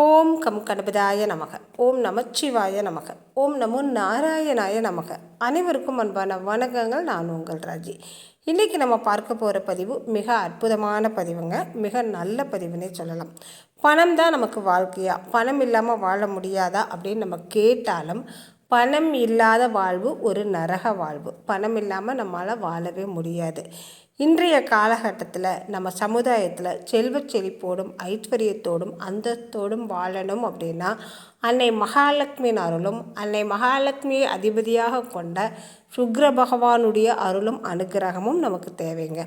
ஓம் come கணபதாய நமக. ஓம் நமச்சிவாய நமக. ஓம் நமோ நாராயணாய நமக. அனைவருக்கும் அன்பான வணக்கங்கள். நான் உங்கள் ராஜி. இன்றைக்கி நம்ம பார்க்க போகிற பதிவு மிக அற்புதமான பதிவுங்க. மிக நல்ல பதிவுன்னே சொல்லலாம். பணம் தான் நமக்கு வாழ்க்கையா, பணம் இல்லாமல் வாழ முடியாதா அப்படின்னு நம்ம கேட்டாலும், பணம் இல்லாத வாழ்வு ஒரு நரக வாழ்வு. பணம் இல்லாமல் நம்மளால் வாழவே முடியாது. இன்றைய காலகட்டத்தில் நம்ம சமுதாயத்தில் செல்வச் செழிப்போடும் ஐஸ்வர்யத்தோடும் அந்தஸ்தோடும் வாழணும் அப்படின்னா அன்னை மகாலட்சுமியின் அருளும் அன்னை மகாலட்சுமியை அதிபதியாக கொண்ட சுக்கிர பகவானுடைய அருளும் அனுகிரகமும் நமக்கு தேவைங்க.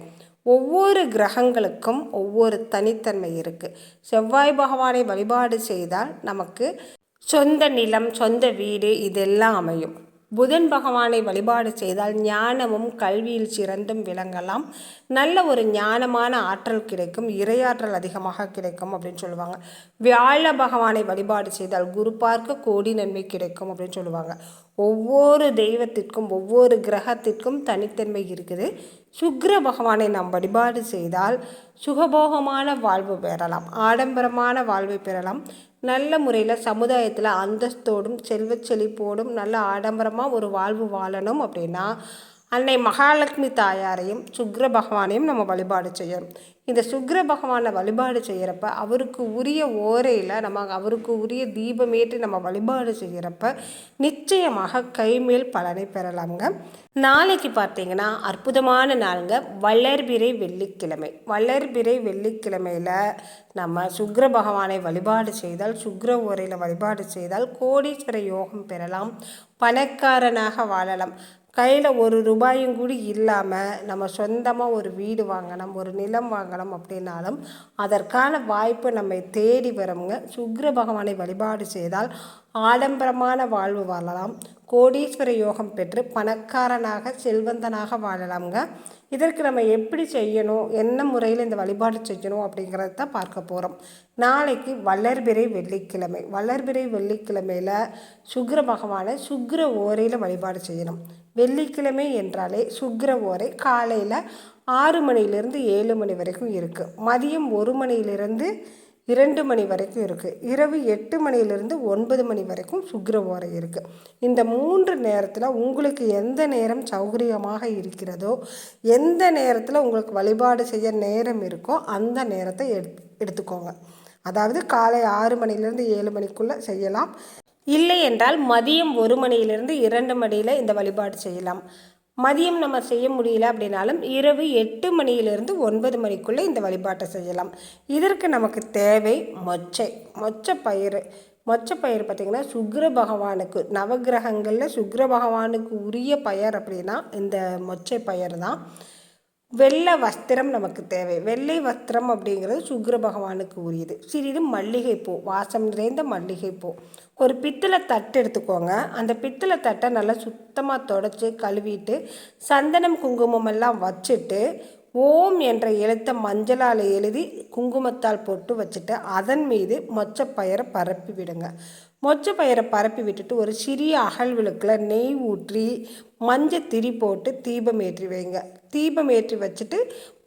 ஒவ்வொரு கிரகங்களுக்கும் ஒவ்வொரு தனித்தன்மை இருக்குது. செவ்வாய் பகவானை வழிபாடு செய்தால் நமக்கு சொந்த நிலம், சொந்த வீடு இதெல்லாம் அமையும். புதன் பகவானை வழிபாடு செய்தால் ஞானமும் கல்வியில் சிறந்தும் விளங்கலாம். நல்ல ஒரு ஞானமான ஆற்றல் கிடைக்கும், இறையாற்றல் அதிகமாக கிடைக்கும் அப்படின்னு சொல்லுவாங்க. வியாழ பகவானை வழிபாடு செய்தால் குரு பார்க்க கோடி நன்மை கிடைக்கும் அப்படின்னு சொல்லுவாங்க. ஒவ்வொரு தெய்வத்திற்கும் ஒவ்வொரு கிரகத்திற்கும் தனித்தன்மை இருக்குது. சுக்கிர பகவானை நாம் வழிபாடு செய்தால் சுகபோகமான வாழ்வு பெறலாம், ஆடம்பரமான வாழ்வை பெறலாம். நல்ல முறையில் சமுதாயத்தில் அந்தஸ்தோடும் செல்வச் செழிப்போடும் நல்ல ஆடம்பரமாக ஒரு வாழ்வு வாழணும் அப்படின்னா அன்னை மகாலட்சுமி தாயாரையும் சுக்கிர பகவானையும் நம்ம வழிபாடு செய்யணும். இந்த சுக்கிர பகவானை வழிபாடு செய்கிறப்ப அவருக்கு உரிய ஓரையில் நம்ம அவருக்கு உரிய தீபமேற்றி நம்ம வழிபாடு செய்கிறப்ப நிச்சயமாக கைமேல் பலனை பெறலாங்க. நாளைக்கு பார்த்தீங்கன்னா அற்புதமான நாளுங்க. வளர்பிறை வெள்ளிக்கிழமை. வளர்பிறை வெள்ளிக்கிழமையில் நம்ம சுக்கிர பகவானை வழிபாடு செய்தால், சுக்கிர ஓரையில் வழிபாடு செய்தால் கோடீஸ்வர யோகம் பெறலாம், பணக்காரனாக வாழலாம். கையில் ஒரு ரூபாயும் கூட இல்லாமல் நம்ம சொந்தமாக ஒரு வீடு வாங்கணும், ஒரு நிலம் வாங்கணும் அப்படின்னாலும் அதற்கான வாய்ப்பு நம்மை தேடி வருங்க. சுக்கிர பகவானை வழிபாடு செய்தால் ஆடம்பரமான வாழ்வு வாழலாம், கோடீஸ்வர யோகம் பெற்று பணக்காரனாக செல்வந்தனாக வாழலாம்ங்க. இதற்கு நம்ம எப்படி செய்யணும், என்ன முறையில் இந்த வழிபாடு செய்யணும் அப்படிங்கிறத தான் பார்க்க போகிறோம். நாளைக்கு வளர்பிறை வெள்ளிக்கிழமை. வளர்பிறை வெள்ளிக்கிழமையில் சுக்கிர பகவானை சுக்கிர ஓரையில் வழிபாடு செய்யணும். வெள்ளிக்கிழமை என்றாலே சுக்கிர ஓரை காலையில் 6 மணிலிருந்து 7 மணி வரைக்கும் இருக்குது. மதியம் 1 மணியிலிருந்து 2 மணி வரைக்கும் இருக்குது. இரவு 8 மணியிலிருந்து 9 மணி வரைக்கும் சுக்கிர ஓரை இருக்குது. இந்த 3 நேரத்தில் உங்களுக்கு எந்த நேரம் சௌகரியமாக இருக்கிறதோ, எந்த நேரத்தில் உங்களுக்கு வழிபாடு செய்ய நேரம் இருக்கோ அந்த நேரத்தை எடுத்துக்கோங்க. அதாவது காலை 6 மணிலேருந்து 7 மணிக்குள்ளே செய்யலாம். இல்லை என்றால் மதியம் 1 மணியிலிருந்து 2 மணியில் இந்த வழிபாடு செய்யலாம். மதியம் நம்ம செய்ய முடியல அப்படின்னாலும் இரவு 8 மணியிலிருந்து 9 மணிக்குள்ளே இந்த வழிபாட்டை செய்யலாம். இதற்கு நமக்கு தேவை மொச்சப்பயிறு. மொச்சப்பயிறு பார்த்திங்கன்னா சுக்கிர பகவானுக்கு, நவகிரகங்களில் சுக்கிர பகவானுக்கு உரிய பயிர் அப்படின்னா இந்த மொச்சப்பயிறு தான். வெள்ளை வஸ்திரம் நமக்கு தேவை. வெள்ளை வஸ்திரம் அப்படிங்கிறது சுக்கிர பகவானுக்கு உரியது. சிறிது மல்லிகைப்பூ, வாசம் நிறைந்த மல்லிகைப்பூ. ஒரு பித்தளை தட்டு எடுத்துக்கோங்க. அந்த பித்தளை தட்டை நல்லா சுத்தமாக தொடச்சி கழுவிட்டு சந்தனம் குங்குமம் எல்லாம் வச்சுட்டு ஓம் என்ற எழுத்தை மஞ்சளால் எழுதி குங்குமத்தால் போட்டு வச்சுட்டு அதன் மீது மொச்சப்பயிரை பரப்பி விடுங்க. மொச்சப்பயிரை பரப்பி விட்டுட்டு ஒரு சிறிய அகல் விளக்கில் நெய் ஊற்றி மஞ்சள் திரி போட்டு தீபம் ஏற்றி வைங்க. தீபம் ஏற்றி வச்சுட்டு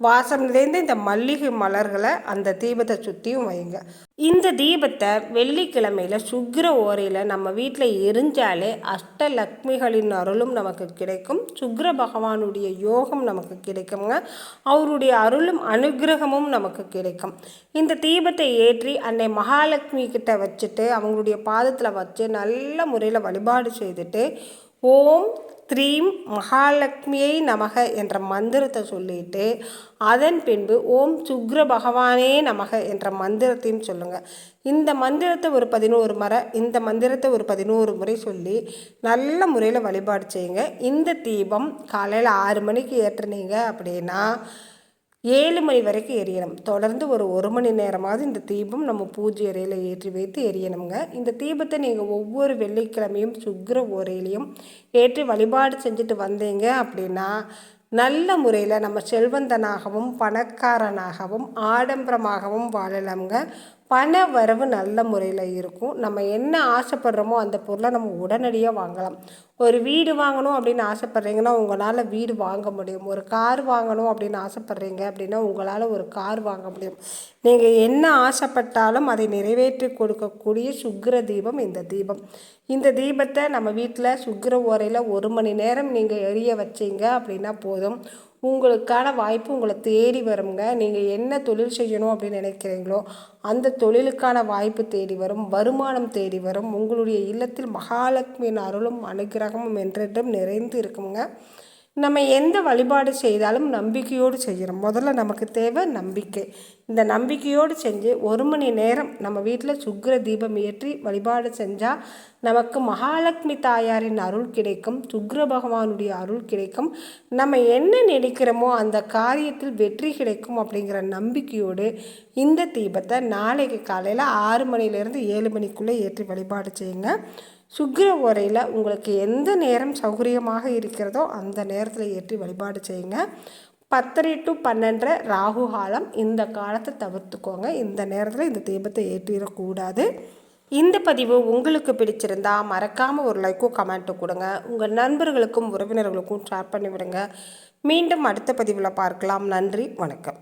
வாசம் நிறைந்த இந்த மல்லிகை மலர்களை அந்த தீபத்தை சுற்றியும் வைங்க. இந்த தீபத்தை வெள்ளிக்கிழமையில் சுக்கிர ஓரையில் நம்ம வீட்டில் எரிஞ்சாலே அஷ்டலக்ஷ்மிகளின் அருளும் நமக்கு கிடைக்கும், சுக்கிர பகவானுடைய யோகம் நமக்கு கிடைக்குங்க, அவருடைய அருளும் அனுகிரகமும் நமக்கு கிடைக்கும். இந்த தீபத்தை ஏற்றி அன்னை மகாலட்சுமி கிட்ட வச்சுட்டு அவங்களுடைய பாதத்தில் வச்சு நல்ல முறையில் வழிபாடு செய்துட்டு ஓம் த்ரீம் மகாலட்சுமியை நமக என்ற மந்திரத்தை சொல்லிட்டு அதன் பின்பு ஓம் சுக்கிர பகவானே நமக என்ற மந்திரத்தையும் சொல்லுங்கள். இந்த மந்திரத்தை ஒரு 11 முறை சொல்லி நல்ல முறையில் வழிபாடு செய்யுங்க. இந்த தீபம் காலையில் 6 மணிக்கு ஏற்றுனீங்க அப்படின்னா 7 மணி வரைக்கும் எரியணும். தொடர்ந்து ஒரு மணி நேரமாவது இந்த தீபம் நம்ம பூஜை அறையில் ஏற்றி வைத்து எரியணுங்க. இந்த தீபத்தை நீங்கள் ஒவ்வொரு வெள்ளிக்கிழமையும் சுக்கிர ஓரையிலையும் ஏற்றி வழிபாடு செஞ்சுட்டு வந்தீங்க அப்படின்னா நல்ல முறையில் நம்ம செல்வந்தனாகவும் பணக்காரனாகவும் ஆடம்பரமாகவும் வாழலாம்ங்க. பண வரவு நல்ல முறையில் இருக்கும். நம்ம என்ன ஆசைப்படுறோமோ அந்த பொருளை நம்ம உடனடியாக வாங்கலாம். ஒரு வீடு வாங்கணும் அப்படின்னு ஆசைப்பட்றீங்கன்னா உங்களால் வீடு வாங்க முடியும். ஒரு கார் வாங்கணும் அப்படின்னு ஆசைப்பட்றீங்க அப்படின்னா உங்களால் ஒரு கார் வாங்க முடியும். நீங்கள் என்ன ஆசைப்பட்டாலும் அதை நிறைவேற்றி கொடுக்கக்கூடிய சுக்கிர தீபம் இந்த தீபம். இந்த தீபத்தை நம்ம வீட்டில் சுக்கிர ஓரையில் 1 மணி நேரம் நீங்கள் எரிய வச்சிங்க அப்படின்னா போதும். உங்களுக்கான வாய்ப்பு உங்களை தேடி வருங்க. நீங்கள் என்ன தொழில் செய்யணும் அப்படின்னு நினைக்கிறீங்களோ அந்த தொழிலுக்கான வாய்ப்பு தேடி வரும். வருமானம் தேடி வரும். உங்களுடைய இல்லத்தில் மகாலட்சுமியின் அருளும் அனுகிரகமும் என்றென்றும் நிறைந்து இருக்குங்க. நம்ம எந்த வழிபாடு செய்தாலும் நம்பிக்கையோடு செய்யணும். முதல்ல நமக்கு தேவை நம்பிக்கை. இந்த நம்பிக்கையோடு செஞ்சு 1 மணி நேரம் நம்ம வீட்டில் சுக்கிர தீபம் ஏற்றி வழிபாடு செஞ்சால் நமக்கு மகாலட்சுமி தாயாரின் அருள் கிடைக்கும். சுக்கிர பகவானுடைய அருள் கிடைக்கும். நம்ம என்ன நினைக்கிறோமோ அந்த காரியத்தில் வெற்றி கிடைக்கும் அப்படிங்கிற நம்பிக்கையோடு இந்த தீபத்தை நாளைக்கு காலையில் 6 மணிலேருந்து 7 மணிக்குள்ளே ஏற்றி வழிபாடு செய்யுங்க. சுக்கிர ஓரையில் உங்களுக்கு எந்த நேரம் சௌகரியமாக இருக்கிறதோ அந்த நேரத்தில் ஏற்றி வழிபாடு செய்யுங்க. 10:30 to 12 ராகு காலம், இந்த காலத்தை தவிர்த்துக்கோங்க. இந்த நேரத்தில் இந்த தீபத்தை ஏற்றிடக்கூடாது. இந்த பதிவு உங்களுக்கு பிடிச்சிருந்தா மறக்காமல் ஒரு லைக்கும் கமெண்ட்டும் கொடுங்க. உங்கள் நண்பர்களுக்கும் உறவினர்களுக்கும் ஷேர் பண்ணிவிடுங்க. மீண்டும் அடுத்த பதிவில் பார்க்கலாம். நன்றி, வணக்கம்.